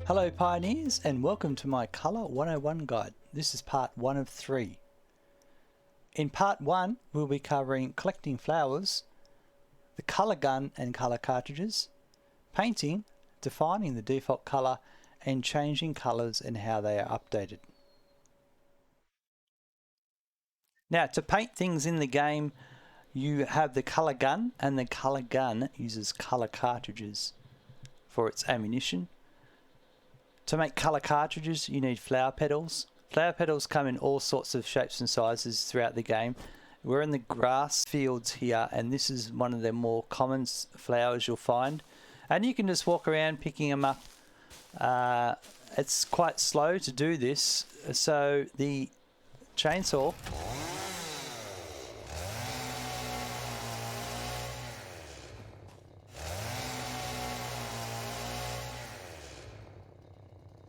Hello Pioneers, and welcome to my Colour 101 guide. This is part 1 of 3. In part 1 we'll be covering collecting flowers, the colour gun and colour cartridges, painting, defining the default colour and changing colours and how they are updated. Now to paint things in the game you have the colour gun, and the colour gun uses colour cartridges for its ammunition. To make colour cartridges you need flower petals. Flower petals come in all sorts of shapes and sizes throughout the game. We're in the grass fields here and this is one of the more common flowers you'll find. And you can just walk around picking them up. It's quite slow to do this, so the chainsaw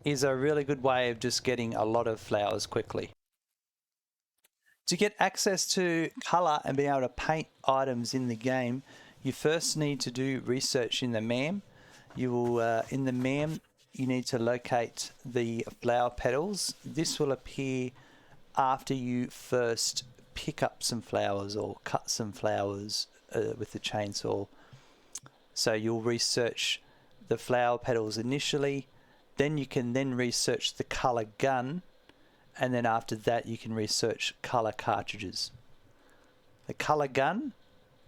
is a really good way of just getting a lot of flowers quickly. To get access to colour and be able to paint items in the game, you first need to do research in the MAM. You will, in the MAM, you need to locate the flower petals. This will appear after you first pick up some flowers or cut some flowers with the chainsaw. So you'll research the flower petals initially. Then you can then research the colour gun, and then after that you can research colour cartridges. The colour gun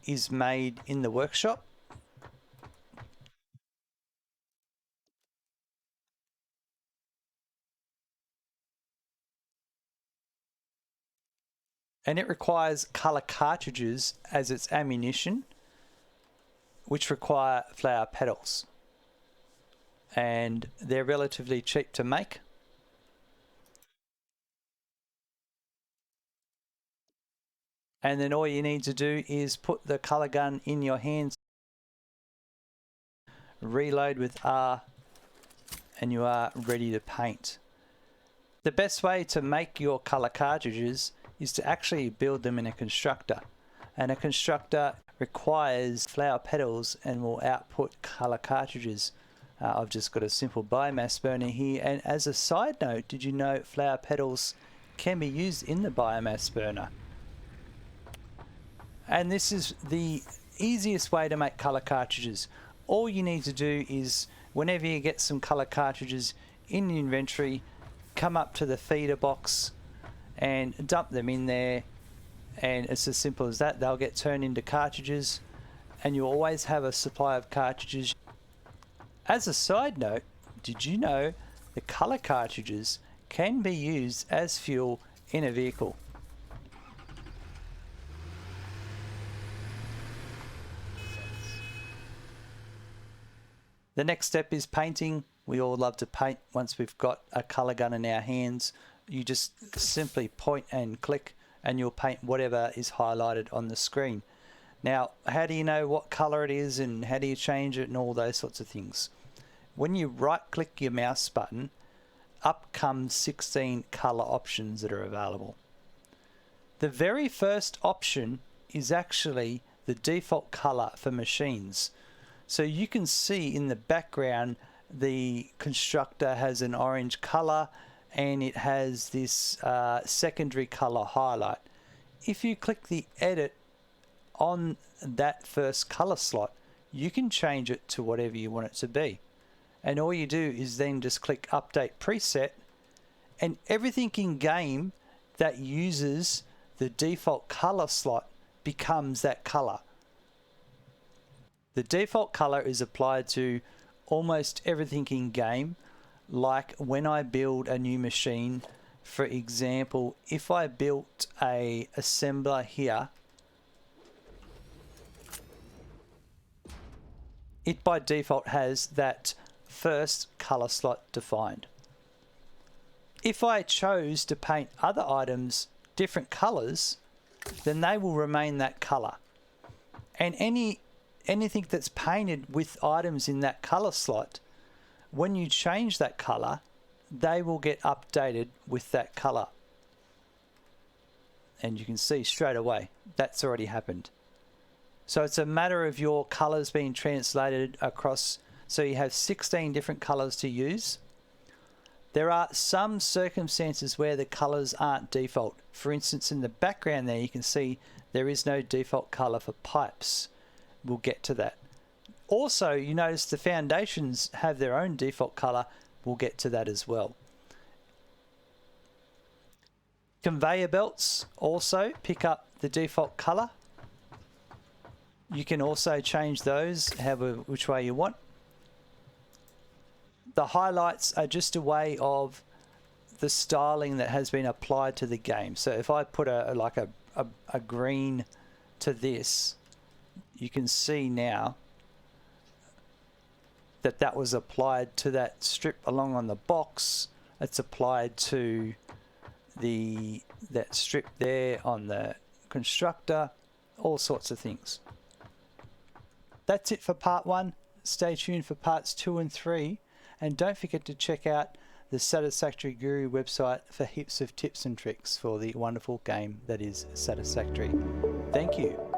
is made in the workshop. And it requires colour cartridges as its ammunition, which require flower petals. And they're relatively cheap to make. And then all you need to do is put the colour gun in your hands, reload with R, and you are ready to paint. The best way to make your colour cartridges is to actually build them in a constructor. And a constructor requires flower petals and will output colour cartridges. I've just got a simple biomass burner here, and as a side note, did you know flower petals can be used in the biomass burner? And this is the easiest way to make colour cartridges. All you need to do is, whenever you get some colour cartridges in the inventory, come up to the feeder box and dump them in there, and it's as simple as that. They'll get turned into cartridges and you'll always have a supply of cartridges. As a side note, did you know the colour cartridges can be used as fuel in a vehicle? The next step is painting. We all love to paint. Once we've got a colour gun in our hands, you just simply point and click and you'll paint whatever is highlighted on the screen. Now, how do you know what colour it is and how do you change it and all those sorts of things? When you right click your mouse button, up comes 16 colour options that are available. The very first option is actually the default colour for machines. So you can see in the background the constructor has an orange colour and it has this secondary colour highlight. If you click the edit on that first colour slot, you can change it to whatever you want it to be. And all you do is then just click update preset, and everything in game that uses the default colour slot becomes that colour. The default colour is applied to almost everything in game. Like when I build a new machine, for example, if I built a assembler here, it by default has that first colour slot defined. If I chose to paint other items different colours, then they will remain that colour. And anything that's painted with items in that colour slot, when you change that colour, they will get updated with that colour. And you can see straight away that's already happened. So it's a matter of your colours being translated across. So you have 16 different colours to use. There are some circumstances where the colors aren't default. For instance, in the background there you can see there is no default color for pipes. We'll get to that. Also, you notice the foundations have their own default color. We'll get to that as well. Conveyor belts also pick up the default color. You can also change those which way you want. The highlights are just a way of the styling that has been applied to the game. So if I put a green to this, you can see now that that was applied to that strip along on the box. It's applied to that strip there on the constructor, all sorts of things. That's it for part 1. Stay tuned for parts 2 and 3. And don't forget to check out the Satisfactory Guru website for heaps of tips and tricks for the wonderful game that is Satisfactory. Thank you.